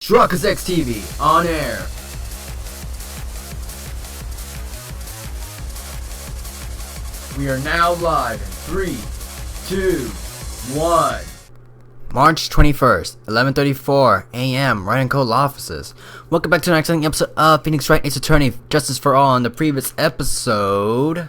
Truckers X TV on air. We are now live in 3, 2, 1. March 21st, 11:34 a.m. Wright & Co. offices. Welcome back to the next episode of Phoenix Wright Ace Attorney Justice for All. In the previous episode,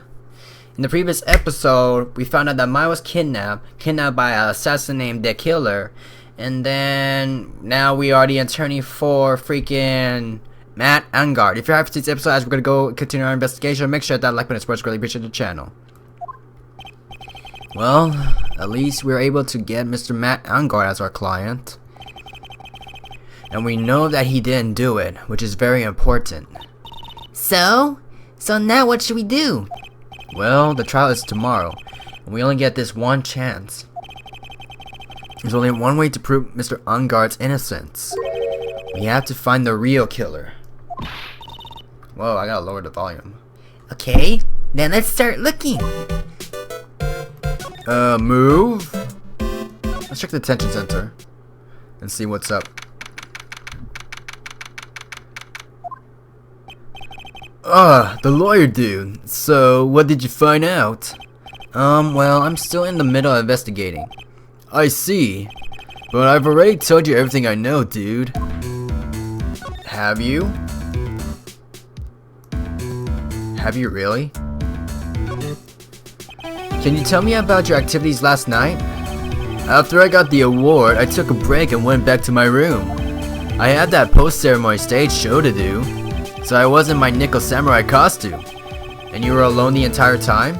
we found out that Maya was kidnapped by an assassin named The Killer. And then, now we are the attorney for freaking Matt Angard. If you're happy with this episode, as we're going to go continue our investigation, make sure that like button is pressed, really appreciate the channel. Well, at least we were able to get Mr. Matt Angard as our client. And we know that he didn't do it, which is very important. So now what should we do? Well, the trial is tomorrow, and we only get this one chance. There's only one way to prove Mr. Angard's innocence. We have to find the real killer. Whoa, I gotta lower the volume. Okay, then let's start looking. Move. Let's check the detention center and see what's up. The lawyer dude. So, what did you find out? Well, I'm still in the middle of investigating. I see. But I've already told you everything I know, dude. Have you? Have you really? Can you tell me about your activities last night? After I got the award, I took a break and went back to my room. I had that post-ceremony stage show to do, so I was in my nickel samurai costume. And you were alone the entire time?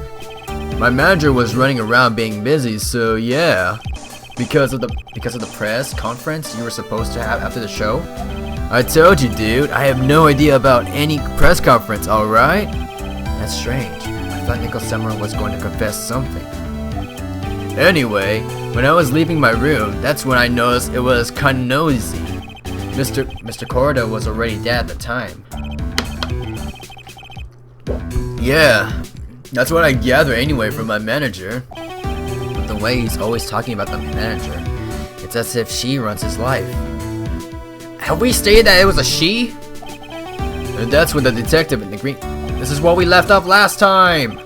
My manager was running around being busy, so yeah. Because of the press conference you were supposed to have after the show? I told you, dude, I have no idea about any press conference, alright? That's strange. I thought Nickel Samurai was going to confess something. Anyway, when I was leaving my room, that's when I noticed it was kinda noisy. Mr. Corda was already dead at the time. Yeah, that's what I gather anyway from my manager. The way he's always talking about the manager, it's as if she runs his life. Have we stated that it was a she? And that's when the detective in the green... This is what we left off last time!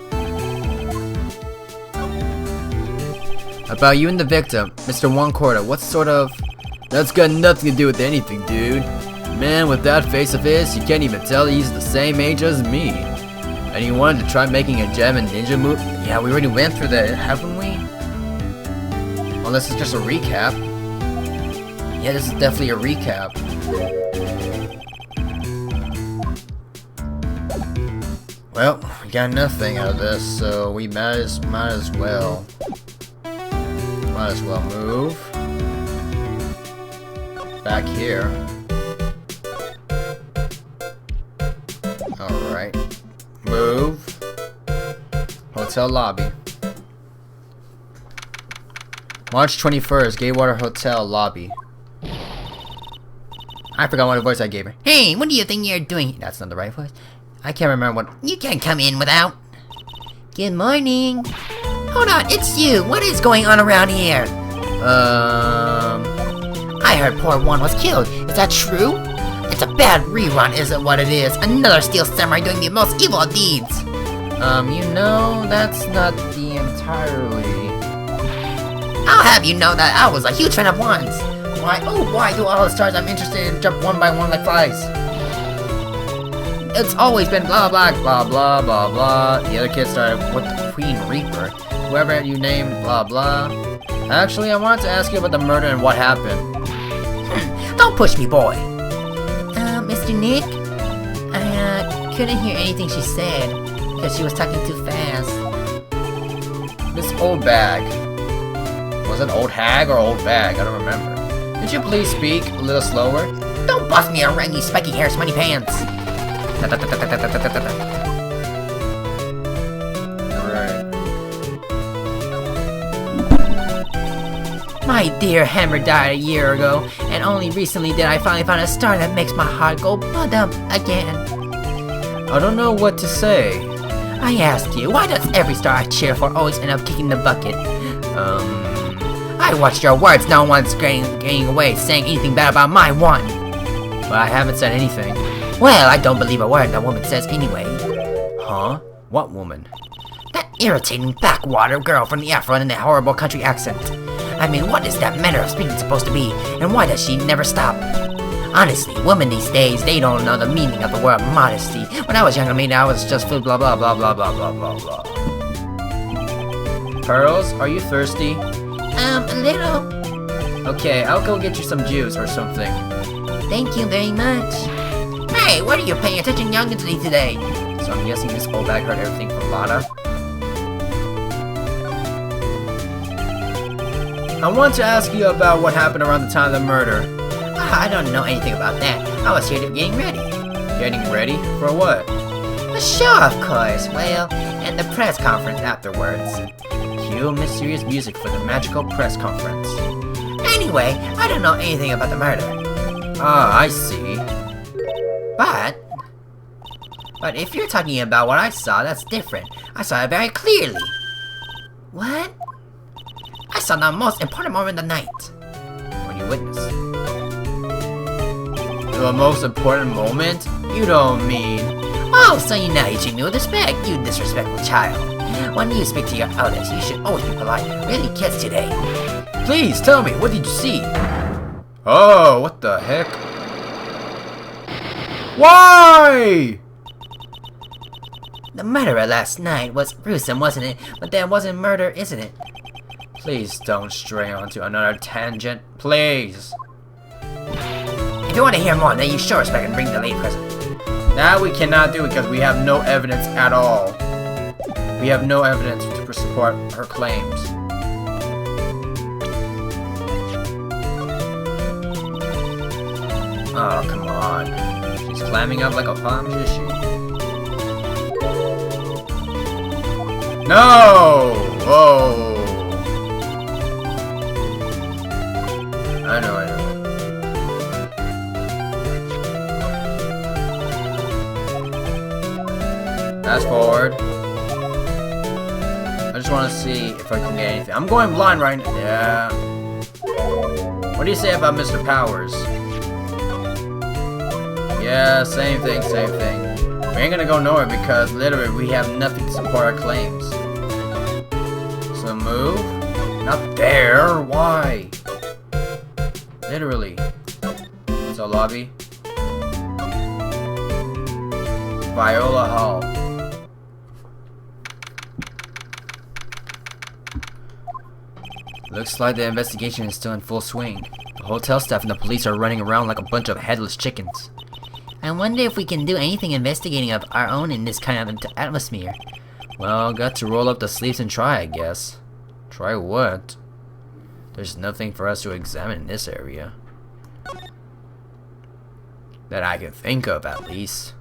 About you and the victim, Mr. Juan Corda, what sort of... That's got nothing to do with anything, dude. Man, with that face of his, you can't even tell he's the same age as me. And he wanted to try making a gem and ninja move? Yeah, we already went through that, haven't we? Unless it's just a recap. Yeah, this is definitely a recap. Well, we got nothing out of this, so we might as well move back here. Alright. Move. Hotel lobby. March 21st, Gaywater Hotel lobby. I forgot what voice I gave her. Hey, what do you think you're doing? That's not the right voice. I can't remember what. You can't come in without. Good morning. Hold on, it's you. What is going on around here? I heard poor Juan was killed. Is that true? It's a bad rerun, is it what it is? Another steel samurai doing the most evil of deeds. You know, that's not the entirely... I'll have you know that I was a huge fan of Juan's. Why do all the stars I'm interested in jump one by one like flies? It's always been blah blah blah blah blah blah. The other kid started with the Queen Reaper. Whoever you named blah blah. Actually, I wanted to ask you about the murder and what happened. Don't push me, boy. Mr. Nick? I couldn't hear anything she said because she was talking too fast. Miss Old Bag. Was it Old Hag or Old Bag? I don't remember. Could you please speak a little slower? Don't boss me around, you spiky hair, smutty pants. Alright. My dear Hammer died a year ago, and only recently did I finally find a star that makes my heart go ba-dum again. I don't know what to say. I ask you, why does every star I cheer for always end up kicking the bucket? I watched your words, no one's getting away saying anything bad about my one. But I haven't said anything. Well, I don't believe a word the woman says anyway. Huh? What woman? That irritating backwater girl from the Afro and that horrible country accent. I mean, what is that manner of speaking supposed to be, and why does she never stop? Honestly, women these days, they don't know the meaning of the word modesty. When I was younger, I was just full blah blah blah blah blah blah blah blah. Pearls, are you thirsty? A little. Okay, I'll go get you some juice or something. Thank you very much. Hey, what are you paying attention youngly today? So I'm guessing this old bag heard everything from Lotta. I want to ask you about what happened around the time of the murder. I don't know anything about that. I was here getting ready. Getting ready? For what? The show, of course. Well, and the press conference afterwards. Cue mysterious music for the magical press conference. Anyway, I don't know anything about the murder. Ah, I see. But if you're talking about what I saw, that's different. I saw it very clearly. What? I saw the most important moment of the night. What do you witness? The most important moment? You don't mean... Oh, so you now you treat me with respect, you disrespectful child. When you speak to your elders, you should always be polite. Really, kids today. Please, tell me, what did you see? Oh, what the heck? Why? The murderer last night was gruesome, wasn't it? But that wasn't murder, isn't it? Please don't stray onto another tangent, please. If you want to hear more, then you show respect and bring the lady present. That we cannot do because we have no evidence at all. We have no evidence to support her claims. Oh, come on. She's climbing up like a palm issue. No! Whoa! I know. Fast forward. I just want to see if I can get anything. I'm going blind right now. Yeah. What do you say about Mr. Powers? Yeah, same thing. We ain't gonna go nowhere because literally we have nothing to support our claims. So move. Not there. Why? Literally. So lobby. Viola Hall. Looks like the investigation is still in full swing. The hotel staff and the police are running around like a bunch of headless chickens. I wonder if we can do anything investigating of our own in this kind of atmosphere. Well, got to roll up the sleeves and try, I guess. Try what? There's nothing for us to examine in this area. That I can think of, at least.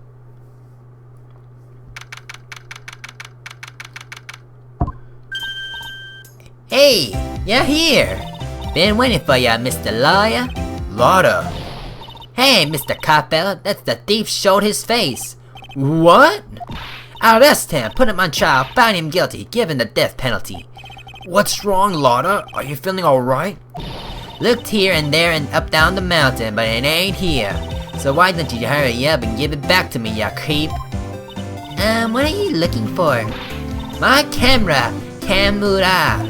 Hey, you're here. Been waiting for ya, Mr. Lawyer. Lotta. Hey, Mr. Copella, that's the thief showed his face. What? Arrest him, put him on trial, find him guilty, give him the death penalty. What's wrong, Lotta? Are you feeling alright? Looked here and there and up down the mountain, but it ain't here. So why don't you hurry up and give it back to me, ya creep? What are you looking for? My camera, Camera.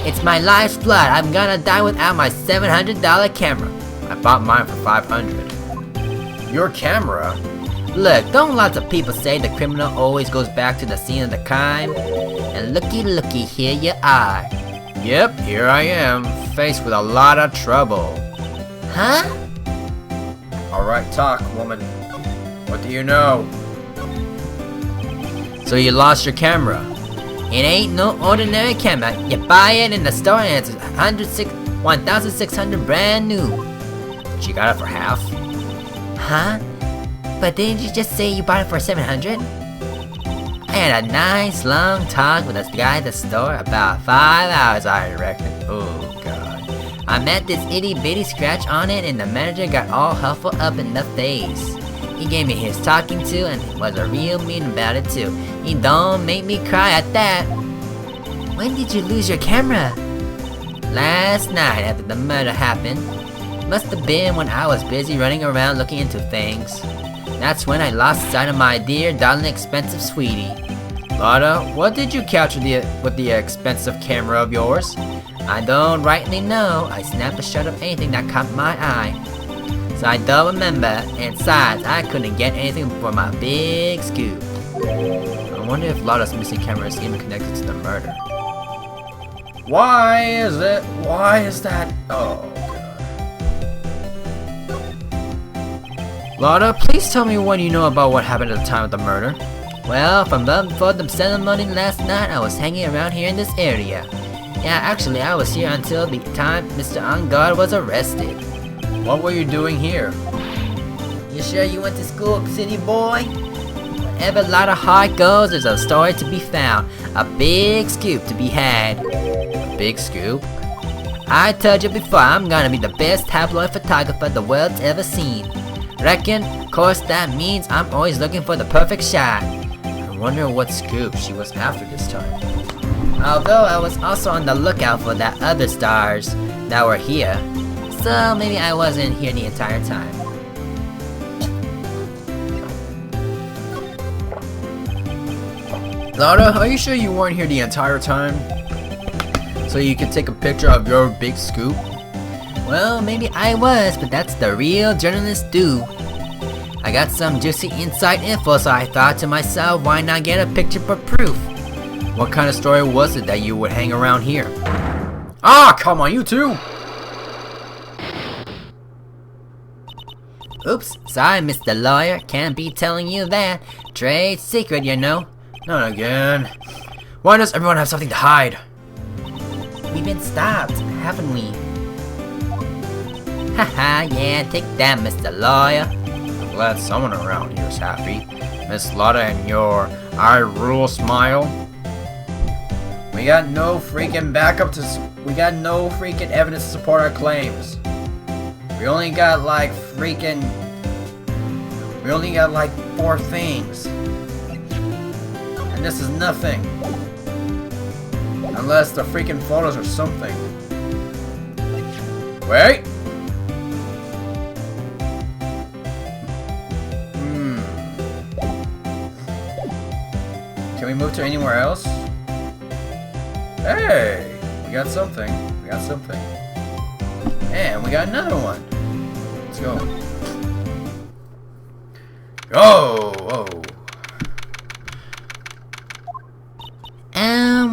It's my life's blood. I'm gonna die without my $700 camera. I bought mine for $500. Your camera? Look, don't lots of people say the criminal always goes back to the scene of the crime? And looky, here you are. Yep, here I am, faced with a lot of trouble. Huh? Alright, talk, woman. What do you know? So you lost your camera? It ain't no ordinary camera. You buy it in the store and it's $1,600 brand new. She got it for half? Huh? But didn't you just say you bought it for $700? I had a nice long talk with this guy at the store, about 5 hours I reckon. Oh god. I met this itty bitty scratch on it and the manager got all huffled up in the face. He gave me his talking to and was a real mean about it too. He don't make me cry at that. When did you lose your camera? Last night after the murder happened. Must have been when I was busy running around looking into things. That's when I lost sight of my dear, darling, expensive sweetie. Lotta, what did you capture with the expensive camera of yours? I don't rightly know. I snapped a shot of anything that caught my eye. So I don't remember, and besides, I couldn't get anything for my big scoop. I wonder if Lotta's missing camera is even connected to the murder. Why is that? Oh, God. Lotta, please tell me what you know about what happened at the time of the murder. Well, from before the ceremony last night, I was hanging around here in this area. Yeah, actually, I was here until the time Mr. Angard was arrested. What were you doing here? You sure you went to school, city boy? Wherever Lotta Hart goes, there's a story to be found. A big scoop to be had. A big scoop? I told you before, I'm gonna be the best tabloid photographer the world's ever seen. Reckon, of course, that means I'm always looking for the perfect shot. I wonder what scoop she was after this time. Although I was also on the lookout for that other stars that were here. So maybe I wasn't here the entire time. Lotta, are you sure you weren't here the entire time? So you could take a picture of your big scoop? Well, maybe I was, but that's the real journalists do. I got some juicy inside info, so I thought to myself, why not get a picture for proof? What kind of story was it that you would hang around here? Ah, come on, you two! Oops, sorry, Mr. Lawyer. Can't be telling you that. Trade secret, you know. Not again. Why does everyone have something to hide? We've been stopped, haven't we? Haha, yeah, take that, Mr. Lawyer. I'm glad someone around here is happy. Miss Lotta and your I rule smile. We got no freaking evidence to support our claims. We only got like 4 things. And this is nothing. Unless the freaking photos or something. Wait! Can we move to anywhere else? Hey! We got something. And we got another one. Let's go. Go! Oh.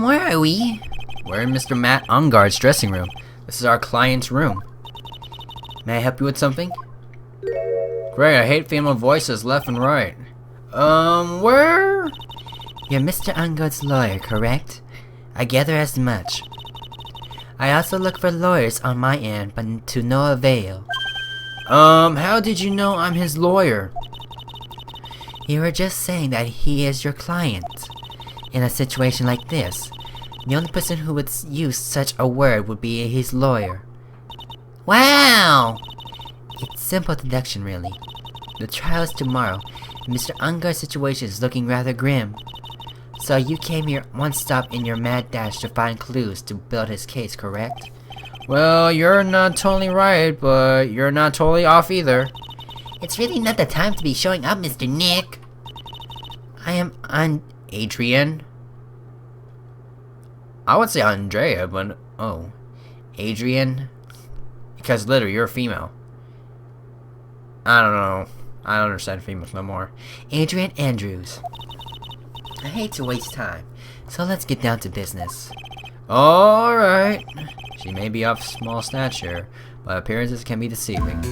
Where are we? We're in Mr. Matt Ungard's dressing room. This is our client's room. May I help you with something? Great, I hate female voices left and right. Where? You're Mr. Ungard's lawyer, correct? I gather as much. I also look for lawyers on my end, but to no avail. How did you know I'm his lawyer? You were just saying that he is your client. In a situation like this, the only person who would use such a word would be his lawyer. Wow! It's simple deduction, really. The trial is tomorrow, and Mr. Ungard's situation is looking rather grim. So you came here one stop in your mad dash to find clues to build his case, correct? Well, you're not totally right, but you're not totally off either. It's really not the time to be showing up, Mr. Nick. I am Adrian? I would say Andrea, but oh. Adrian? Because literally, you're a female. I don't know. I don't understand females no more. Adrian Andrews. I hate to waste time, so let's get down to business. Alright. She may be of small stature, but appearances can be deceiving.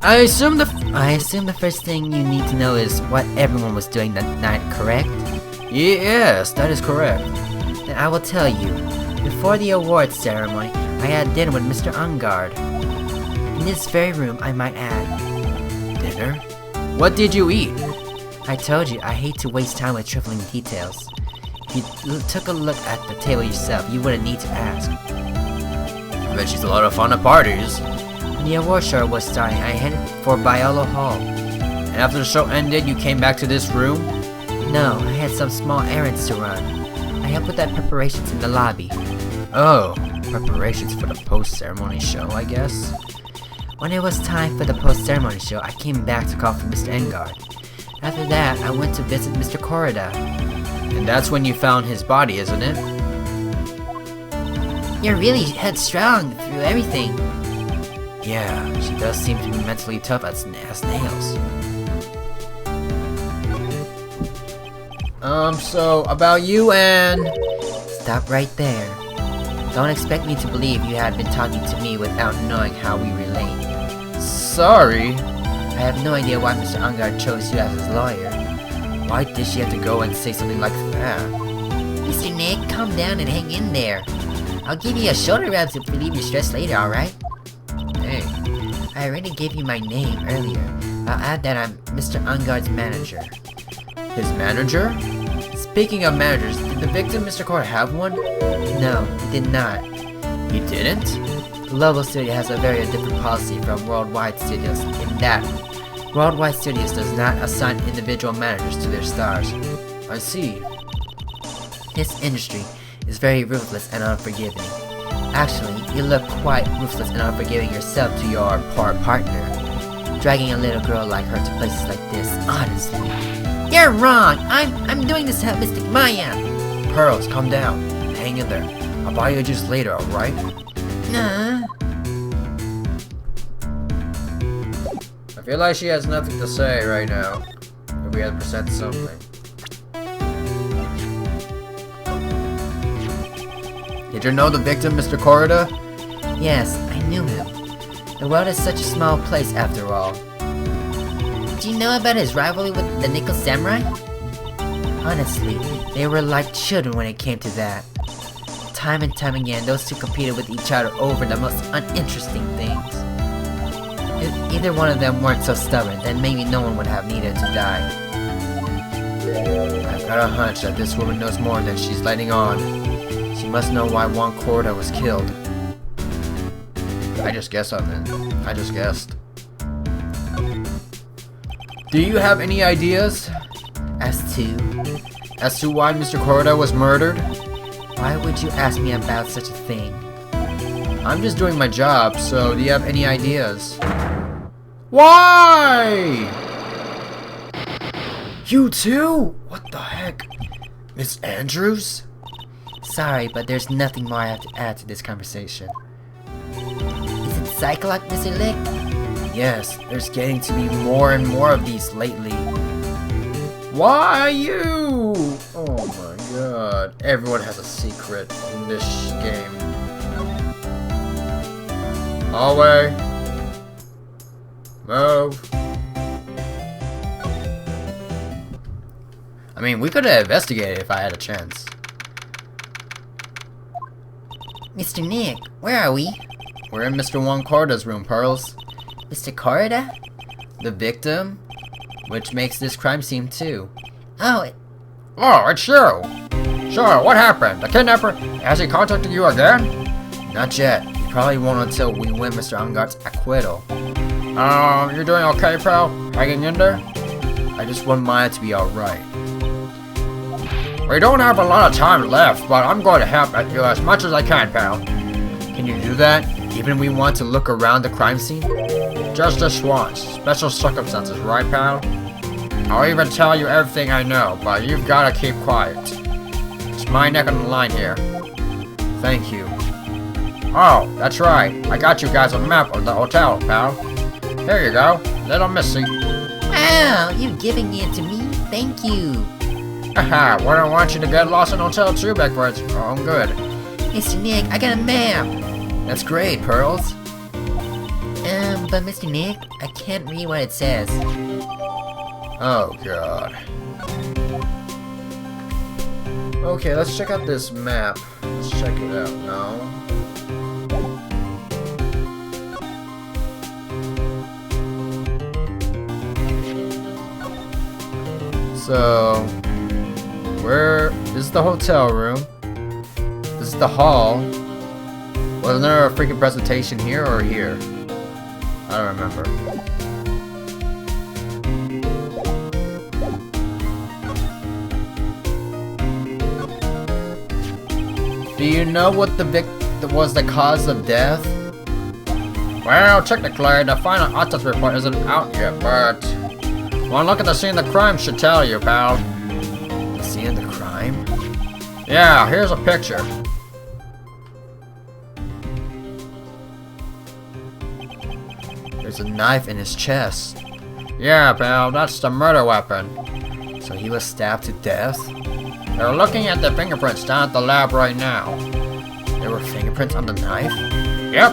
I assume the first thing you need to know is what everyone was doing that night, correct? Yes, that is correct. Then I will tell you. Before the awards ceremony, I had dinner with Mr. Ungard. In this very room, I might add. Dinner? What did you eat? I told you, I hate to waste time with trifling details. If you took a look at the table yourself, you wouldn't need to ask. I bet she's a lot of fun at parties. When the award show was starting, I headed for Biolo Hall. And after the show ended, you came back to this room? No, I had some small errands to run. I help with that preparations in the lobby. Oh, preparations for the post-ceremony show, I guess? When it was time for the post-ceremony show, I came back to call for Mr. Engard. After that, I went to visit Mr. Corrida. And that's when you found his body, isn't it? You're really headstrong through everything. Yeah, she does seem to be mentally tough as nails. So, about you and... Stop right there. Don't expect me to believe you had been talking to me without knowing how we relate. Sorry. I have no idea why Mr. Engard chose you as his lawyer. Why did she have to go and say something like that? Mr. Nick, calm down and hang in there. I'll give you a shoulder rub to relieve your stress later, alright? Hey. I already gave you my name earlier. I'll add that I'm Mr. Engard's manager. His manager? Speaking of managers, did the victim, Mr. Core, have one? No, he did not. He didn't? Global Studio has a very different policy from Worldwide Studios in that Worldwide Studios does not assign individual managers to their stars. I see. This industry is very ruthless and unforgiving. Actually, you look quite ruthless and unforgiving yourself to your poor partner. Dragging a little girl like her to places like this, honestly. You're wrong! I'm doing this to help Mystic Maya! Pearls, calm down. Hang in there. I'll buy you a juice later, alright? Nah. I feel like she has nothing to say right now. If we had to present something. Did you know the victim, Mr. Corrida? Yes, I knew him. The world is such a small place after all. Do you know about his rivalry with the Nickel Samurai? Honestly, they were like children when it came to that. Time and time again, those two competed with each other over the most uninteresting things. If either one of them weren't so stubborn, then maybe no one would have needed to die. I've got a hunch that this woman knows more than she's letting on. She must know why Juan Corda was killed. I just guessed on it. I just guessed. Do you have any ideas? As to why Mr. Corda was murdered? Why would you ask me about such a thing? I'm just doing my job, so do you have any ideas? Why? You too? What the heck? Miss Andrews? Sorry, but there's nothing more I have to add to this conversation. Is it Cyclock, Mr. Lick? Yes, there's getting to be more and more of these lately. Why you? Oh my god. Everyone has a secret in this game. Hallway. Move. I mean, we could have investigated if I had a chance. Mr. Nick, where are we? We're in Mr. Juan Corda's room, Pearls. Mr. Corrida? The victim? Which makes this crime scene too. Oh, it's you! So, what happened? The kidnapper, has he contacted you again? Not yet. He probably won't until we win Mr. Engard's acquittal. You doing okay, pal? Hanging in there? I just want Maya to be alright. We don't have a lot of time left, but I'm going to help you as much as I can, pal. Can you do that? Even we want to look around the crime scene? Just this once. Special circumstances, right, pal? I'll even tell you everything I know, but you've got to keep quiet. It's my neck on the line here. Thank you. Oh, that's right. I got you guys a map of the hotel, pal. Here you go. Little Missy. wow, you're giving it to me? Thank you. Haha, wouldn't want you to get lost in Hotel Trebek for its own good. Mr. Nick, I got a map. That's great, Pearls. But Mr. Nick, I can't read what it says. Oh, God. Okay, let's check out this map. Let's check it out now. So, this is the hotel room. This is the hall. Wasn't there a freaking presentation here or here? I don't remember. Do you know what was the cause of death? Well, technically, the final autopsy report isn't out yet, but one look at the scene of the crime should tell you, pal. The scene of the crime? Yeah, here's a picture. There's a knife in his chest. Yeah, pal, that's the murder weapon. So he was stabbed to death? They're looking at the fingerprints down at the lab right now. There were fingerprints on the knife? Yep.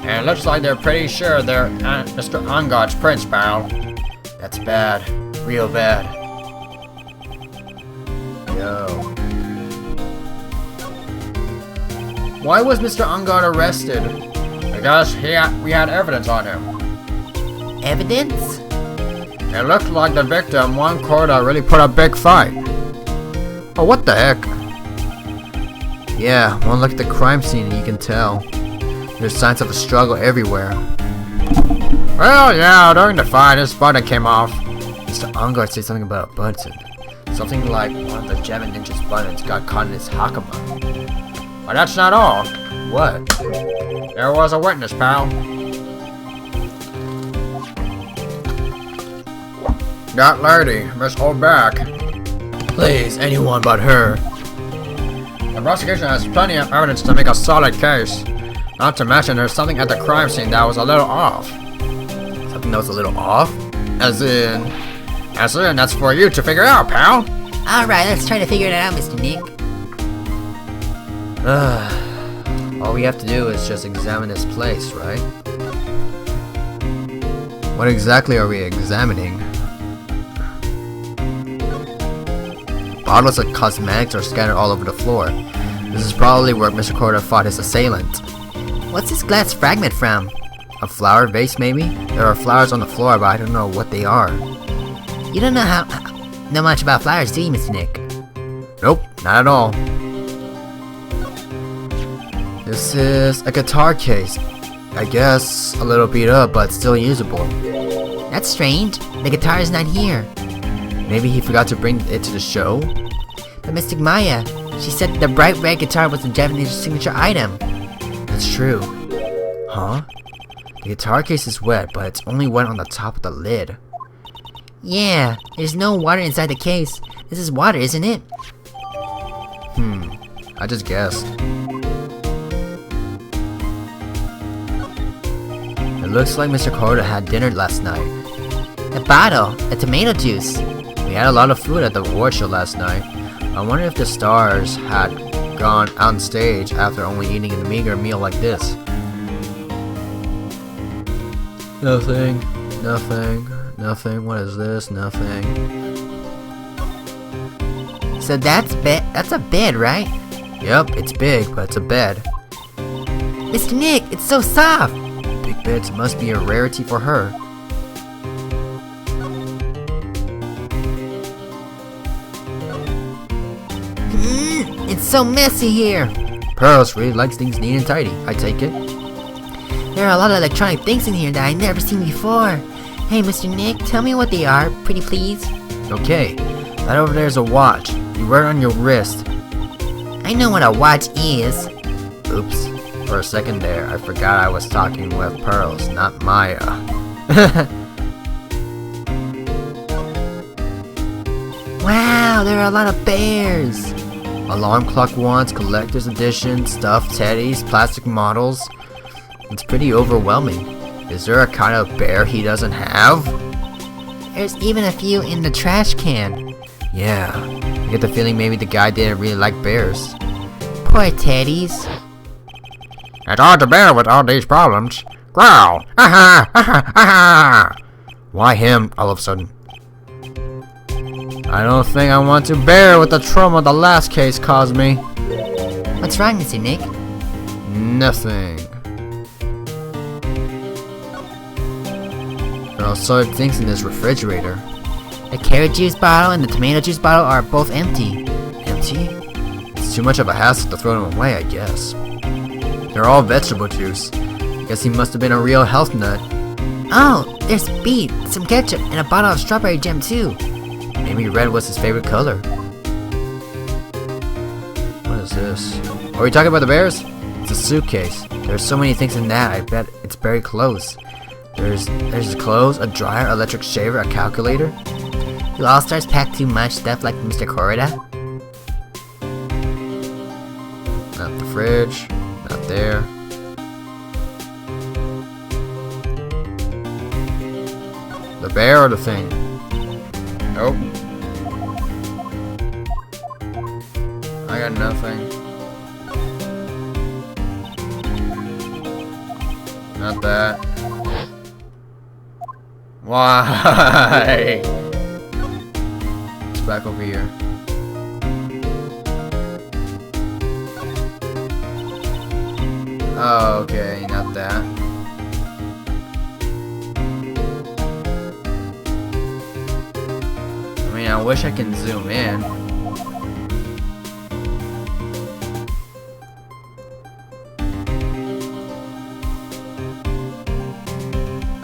And it looks like they're pretty sure they're Mr. Ongod's prints, pal. That's bad. Real bad. Yo. Why was Mr. Ongod arrested? Because we had evidence on him. Evidence? It looked like the victim, one Corda, really put a big fight. Oh, what the heck? Yeah, one look at the crime scene and you can tell. There's signs of a struggle everywhere. Well, yeah, during the fight, his button came off. Mr. Ongod said something about a button. Something like one of the Javan Ninja's buttons got caught in his hakama. But that's not all. What? There was a witness, pal. That lady, Miss O'Back. Please, anyone but her. The prosecution has plenty of evidence to make a solid case. Not to mention there's something at the crime scene that was a little off. Something that was a little off? As in, that's for you to figure out, pal. Alright, let's try to figure it out, Mr. Nick. All we have to do is just examine this place, right? What exactly are we examining? Bottles of cosmetics are scattered all over the floor. This is probably where Mr. Corda fought his assailant. What's this glass fragment from? A flower vase, maybe? There are flowers on the floor, but I don't know what they are. You don't know much about flowers, do you, Mr. Nick? Nope, not at all. This is a guitar case. I guess a little beat up, but still usable. That's strange. The guitar is not here. Maybe he forgot to bring it to the show? But Mystic Maya, she said the bright red guitar was the Japanese signature item. That's true. Huh? The guitar case is wet, but it's only wet on the top of the lid. Yeah, there's no water inside the case. This is water, isn't it? I just guessed. It looks like Mr. Corda had dinner last night. The bottle, the tomato juice. We had a lot of food at the award show last night. I wonder if the stars had gone on stage after only eating a meager meal like this. Nothing. What is this? Nothing. So that's a bed, right? Yep, it's big, but it's a bed. Mr. Nick, it's so soft. Big beds must be a rarity for her. It's so messy here. Pearls really likes things neat and tidy, I take it. There are a lot of electronic things in here that I've never seen before. Hey, Mr. Nick, tell me what they are, pretty please. Okay, that over there is a watch. You wear it on your wrist. I know what a watch is. Oops. For a second there, I forgot I was talking with Pearls, not Maya. Wow, there are a lot of bears. Alarm clock ones, collector's edition, stuffed teddies, plastic models. It's pretty overwhelming. Is there a kind of bear he doesn't have? There's even a few in the trash can. Yeah, I get the feeling maybe the guy didn't really like bears. Poor teddies. It's hard to bear with all these problems. Growl! Why him, all of a sudden? I don't think I want to bear with the trauma the last case caused me. What's wrong, Mr. Nick? Nothing. There are so many things in this refrigerator. The carrot juice bottle and the tomato juice bottle are both empty. Empty? It's too much of a hassle to throw them away, I guess. They're all vegetable juice. I guess he must have been a real health nut. Oh, there's beet, some ketchup, and a bottle of strawberry jam too. Maybe red was his favorite color. What is this? Are you talking about the bears? It's a suitcase. There's so many things in that. I bet it's buried clothes. There's clothes, a dryer, electric shaver, a calculator. Do All-Stars pack too much stuff like Mr. Corrida? Not the fridge. Not there. The bear or the thing? Nope. I got nothing. Not that. Why? It's back over here. Oh, okay, not that. I mean, I wish I can zoom in.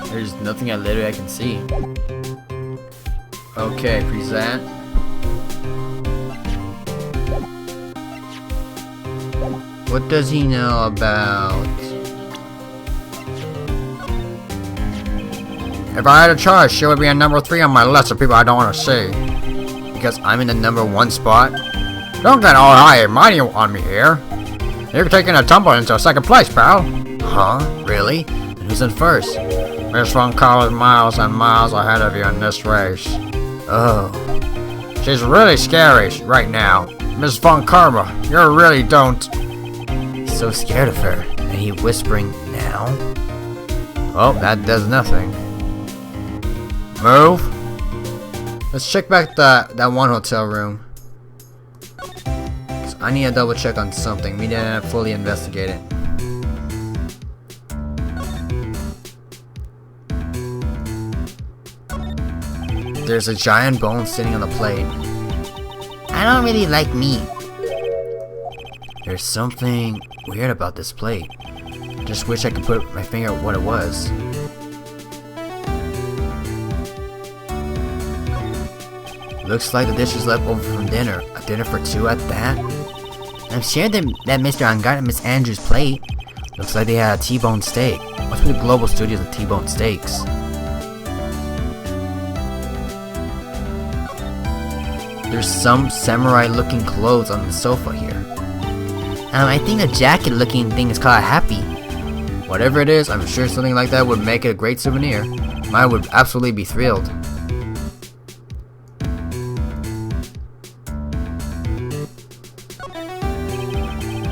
There's nothing I can see. Okay, present. What does he know about? If I had a choice, she would be a number 3 on my list of people I don't want to see. Because I'm in the number 1 spot? Don't get all high and mighty on me here. You're taking a tumble into 2nd place, pal. Huh? Really? Then who's in 1st? Miss Von Carl is miles and miles ahead of you in this race. Oh. She's really scary right now. Miss Von Karma, you really don't. So scared of her. And he whispering now? Oh, that does nothing. Move. Let's check back that one hotel room. 'Cause I need to double check on something. We didn't fully investigate it. There's a giant bone sitting on the plate. I don't really like meat. There's something weird about this plate. Just wish I could put my finger on what it was. Looks like the dish is left over from dinner. A dinner for 2 at that? I'm sure that Mr. Angard and Miss Andrews' plate. Looks like they had a T-bone steak. Must be the Global Studios of T-bone steaks. There's some samurai-looking clothes on the sofa here. I think the jacket-looking thing is called a happy. Whatever it is, I'm sure something like that would make it a great souvenir. Mine would absolutely be thrilled.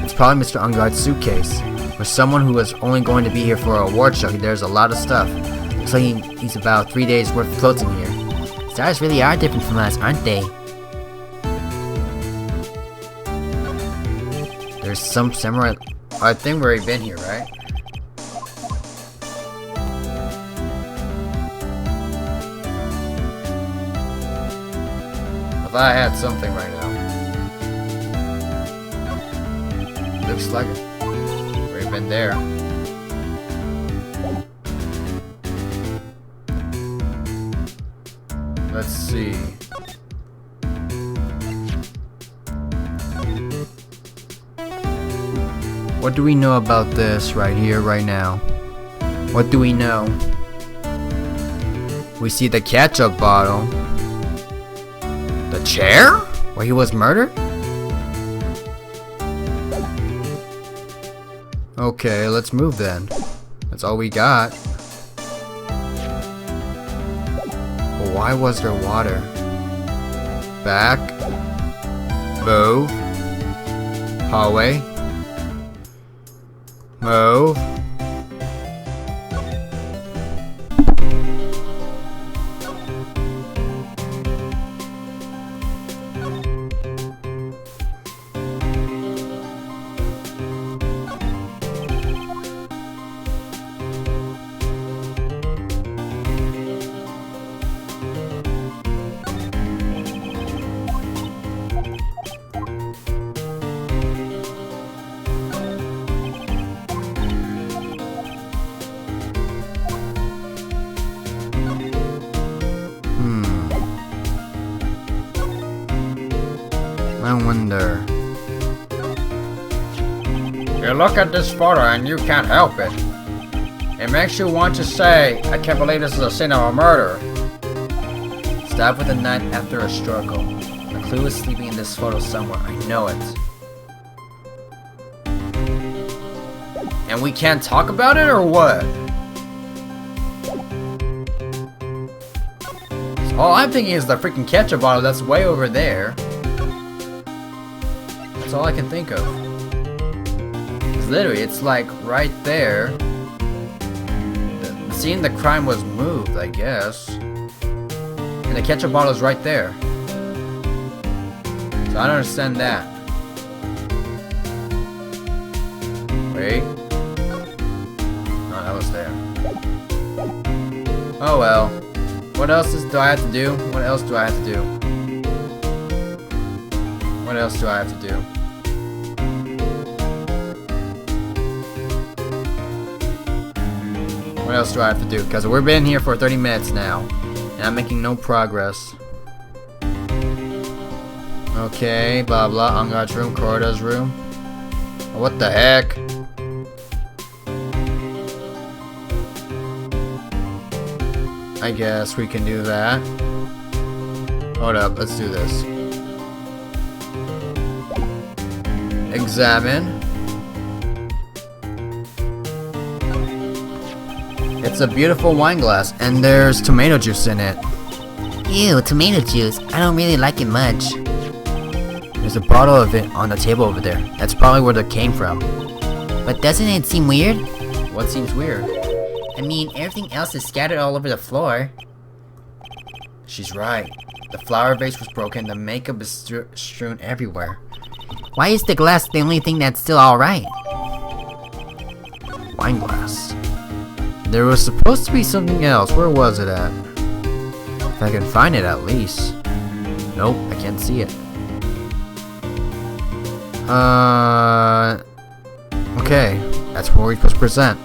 It's probably Mr. Ungard's suitcase. For someone who is only going to be here for an award show, there's a lot of stuff. Looks like he's about 3 days worth of clothes in here. Stars really are different from us, aren't they? There's some samurai. I think we've already been here, right? I thought I had something right now. Looks like it. We've been there. Let's see. What do we know about this right here, right now? What do we know? We see the ketchup bottle. The chair? Where he was murdered? Okay, let's move then. That's all we got. But why was there water? Back. Move. Hallway. Move. I wonder. You look at this photo and you can't help it. It makes you want to say, I can't believe this is a scene of a murder. Stabbed with a knife after a struggle. A clue is sleeping in this photo somewhere. I know it. And we can't talk about it, or what? All I'm thinking is the freaking ketchup bottle that's way over there. That's all I can think of. It's literally, it's like right there. The scene of the crime was moved, I guess. And the ketchup bottle is right there. So I don't understand that. Wait. Oh, that was there. Oh well. What else do I have to do? What else do I have to do? What else do I have to do? What else do I have to do? Because we've been here for 30 minutes now. And I'm making no progress. Okay, blah blah. Unguard's room, Corrida's room. What the heck? I guess we can do that. Hold up, let's do this. Examine. It's a beautiful wine glass, and there's tomato juice in it. Ew, tomato juice. I don't really like it much. There's a bottle of it on the table over there. That's probably where it came from. But doesn't it seem weird? What seems weird? I mean, everything else is scattered all over the floor. She's right. The flower vase was broken, the makeup is strewn everywhere. Why is the glass the only thing that's still alright? Wine glass. There was supposed to be something else. Where was it at? If I can find it at least. Nope, I can't see it. Okay. That's where we're supposed to present.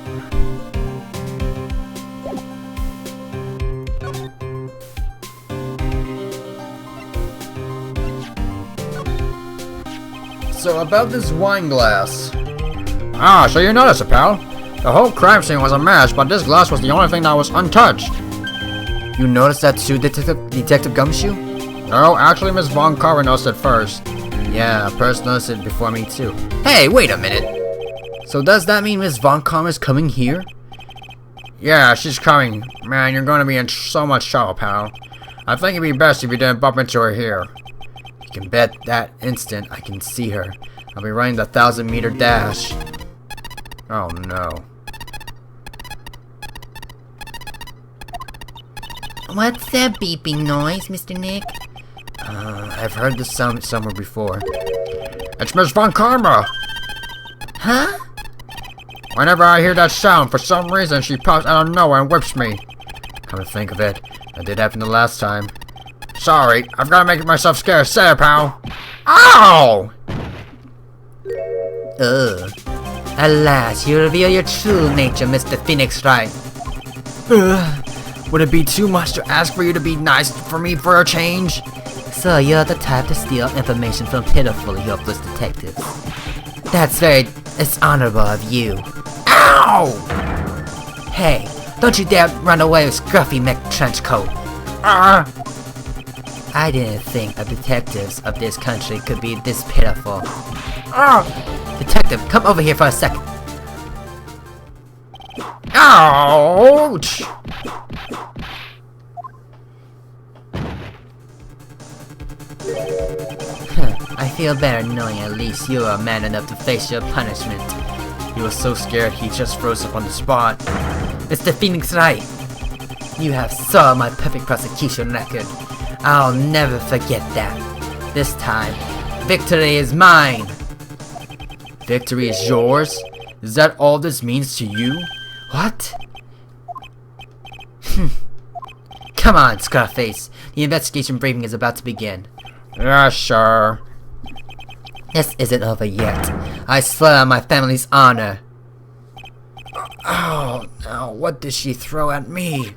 So about this wine glass. Ah, so you noticed it, pal. The whole crime scene was a mess, but this glass was the only thing that was untouched. You noticed that too, Detective Gumshoe? No, actually Miss Von Carver noticed it first. Yeah, a person noticed it before me too. Hey, wait a minute! So does that mean Miss Von Carver's coming here? Yeah, she's coming. Man, you're gonna be in so much trouble, pal. I think it'd be best if you didn't bump into her here. You can bet that instant I can see her. I'll be running the 1,000-meter dash. Oh no. What's that beeping noise, Mr. Nick? I've heard this sound somewhere before. It's Miss Von Karma! Huh? Whenever I hear that sound, for some reason she pops out of nowhere and whips me. Come to think of it, that did happen the last time. Sorry, I've gotta make myself scarce. Say it, pal. Ow! Ugh. Alas, you reveal your true nature, Mr. Phoenix Wright. Would it be too much to ask for you to be nice for me for a change? So you're the type to steal information from pitifully helpless detectives. That's very dishonorable of you. Ow! Hey, don't you dare run away with Scruffy McTrenchcoat. I didn't think of detectives of this country could be this pitiful. Detective, come over here for a second. Ouch! I feel better knowing at least you are man enough to face your punishment. He was so scared he just froze up on the spot. Mr. Phoenix Wright, you have saw my perfect prosecution record. I'll never forget that. This time, victory is mine. Victory is yours? Is that all this means to you? What? Come on, Scarface. The investigation briefing is about to begin. Yeah, sure. This isn't over yet. I swear on my family's honor. Oh, no, what did she throw at me?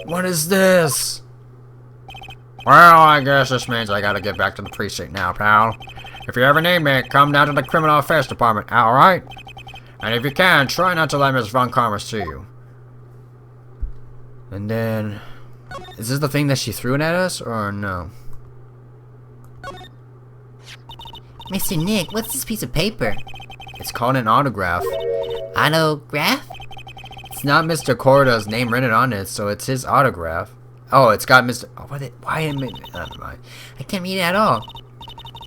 What is this? Well, I guess this means I gotta get back to the precinct now, pal. If you ever need me, come down to the criminal affairs department, alright? And if you can, try not to let Miss Von Karma see you. And then... Is this the thing that she threw it at us, or no? Mr. Nick, what's this piece of paper? It's called an autograph. Autograph? It's not Mr. Corda's name written on it, so it's his autograph. Oh, it's got Mr. Oh, why am I... Never mind. I can't read it at all.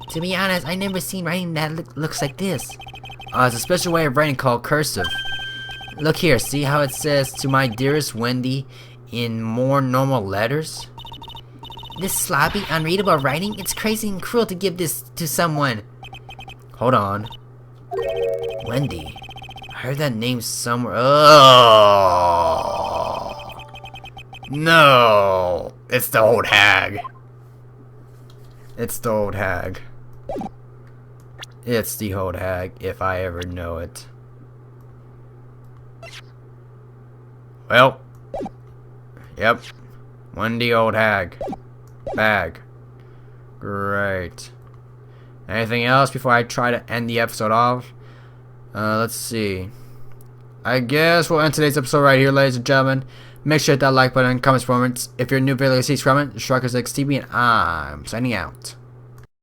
To be honest, I never seen writing that looks like this. It's a special way of writing called cursive. Look here, see how it says, "To my dearest Wendy," in more normal letters? This sloppy, unreadable writing? It's crazy and cruel to give this to someone. Hold on. Wendy. I heard that name somewhere. Oh no! It's the old hag. It's the old hag. It's the old hag, if I ever know it. Well. Yep. Wendy old hag. Bag. Great. Anything else before I try to end the episode off? Let's see. I guess we'll end today's episode right here, ladies and gentlemen. Make sure to hit that like button, comments, comments. If you're new, please comment. Shrugger6TV, and I'm signing out.